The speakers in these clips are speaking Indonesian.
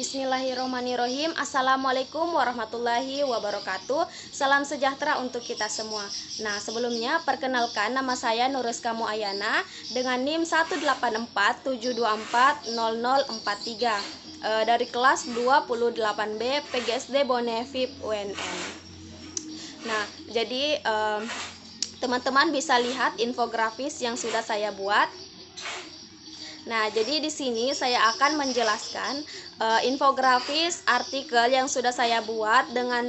Bismillahirrohmanirrohim. Assalamualaikum warahmatullahi wabarakatuh. Salam sejahtera untuk kita semua. Nah, sebelumnya perkenalkan, nama saya Nuriska Muayana dengan NIM 18472400043 dari kelas 28B PGSD Bonefip UNN. Nah, jadi teman-teman bisa lihat infografis yang sudah saya buat. Nah, jadi di sini saya akan menjelaskan infografis artikel yang sudah saya buat dengan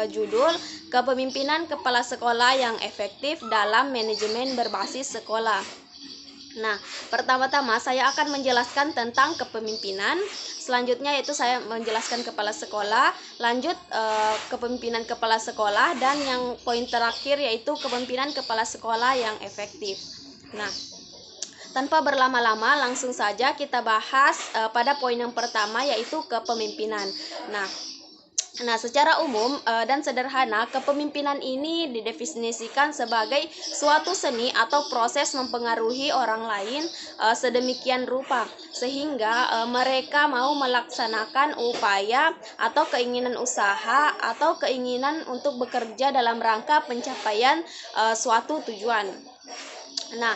judul Kepemimpinan Kepala Sekolah yang Efektif dalam Manajemen Berbasis Sekolah. Nah, pertama-tama saya akan menjelaskan tentang kepemimpinan. Selanjutnya yaitu saya menjelaskan kepala sekolah, lanjut kepemimpinan kepala sekolah, dan yang poin terakhir yaitu kepemimpinan kepala sekolah yang efektif. Nah, tanpa berlama-lama langsung saja kita bahas pada poin yang pertama yaitu kepemimpinan. Nah, secara umum dan sederhana, kepemimpinan ini didefinisikan sebagai suatu seni atau proses mempengaruhi orang lain sedemikian rupa sehingga mereka mau melaksanakan upaya atau keinginan usaha atau keinginan untuk bekerja dalam rangka pencapaian suatu tujuan. Nah,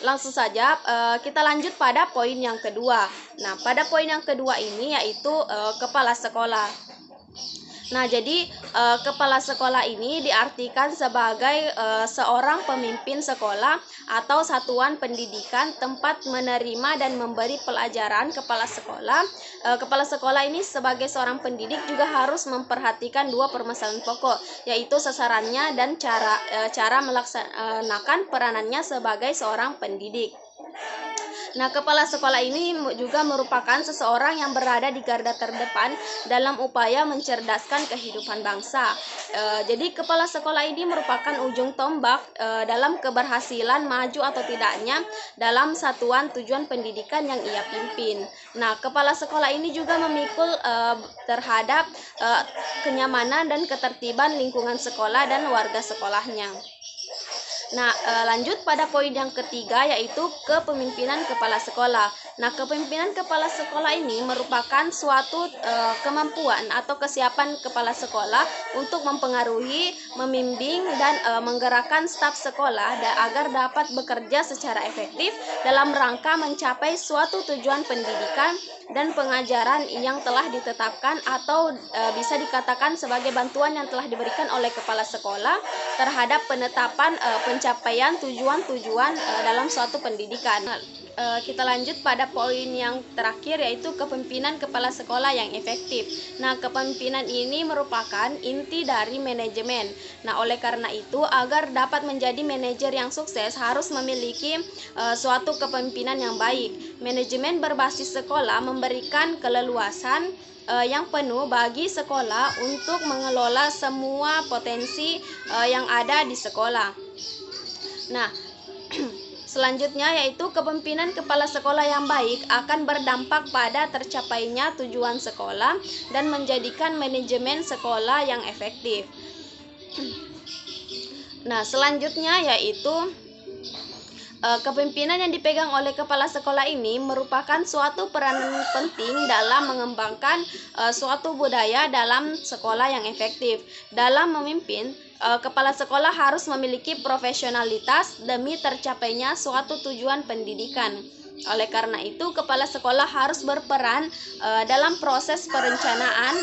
langsung saja kita lanjut pada poin yang kedua. Nah, pada poin yang kedua ini yaitu kepala sekolah. Nah, jadi kepala sekolah ini diartikan sebagai seorang pemimpin sekolah atau satuan pendidikan tempat menerima dan memberi pelajaran. Kepala sekolah ini sebagai seorang pendidik juga harus memperhatikan dua permasalahan pokok, yaitu sasarannya dan cara melaksanakan peranannya sebagai seorang pendidik. Nah, kepala sekolah ini juga merupakan seseorang yang berada di garda terdepan dalam upaya mencerdaskan kehidupan bangsa. Jadi kepala sekolah ini merupakan ujung tombak dalam keberhasilan maju atau tidaknya dalam satuan tujuan pendidikan yang ia pimpin. Nah, kepala sekolah ini juga memikul terhadap kenyamanan dan ketertiban lingkungan sekolah dan warga sekolahnya. Nah, lanjut pada poin yang ketiga yaitu kepemimpinan kepala sekolah. Nah, kepemimpinan kepala sekolah ini merupakan suatu kemampuan atau kesiapan kepala sekolah untuk mempengaruhi, membimbing, dan menggerakkan staf sekolah agar dapat bekerja secara efektif dalam rangka mencapai suatu tujuan pendidikan dan pengajaran yang telah ditetapkan atau bisa dikatakan sebagai bantuan yang telah diberikan oleh kepala sekolah terhadap penetapan pencapaian tujuan-tujuan dalam suatu pendidikan. Kita lanjut pada poin yang terakhir yaitu kepemimpinan kepala sekolah yang efektif. Nah, kepemimpinan ini merupakan inti dari manajemen. Nah, oleh karena itu agar dapat menjadi manajer yang sukses harus memiliki suatu kepemimpinan yang baik. Manajemen berbasis sekolah memberikan keleluasan yang penuh bagi sekolah untuk mengelola semua potensi yang ada di sekolah. Nah, selanjutnya yaitu kepemimpinan kepala sekolah yang baik akan berdampak pada tercapainya tujuan sekolah dan menjadikan manajemen sekolah yang efektif. Nah, selanjutnya yaitu kepemimpinan yang dipegang oleh kepala sekolah ini merupakan suatu peranan penting dalam mengembangkan suatu budaya dalam sekolah yang efektif. Dalam memimpin, kepala sekolah harus memiliki profesionalitas demi tercapainya suatu tujuan pendidikan. Oleh karena itu, kepala sekolah harus berperan dalam proses perencanaan,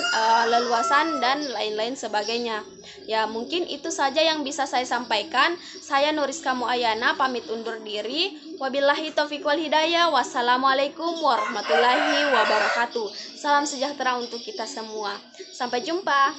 leluasan, dan lain-lain sebagainya. Ya, mungkin itu saja yang bisa saya sampaikan. Saya Nuriska Muayana pamit undur diri. Wabillahi taufiq wal hidayah. Wassalamualaikum warahmatullahi wabarakatuh. Salam sejahtera untuk kita semua. Sampai jumpa.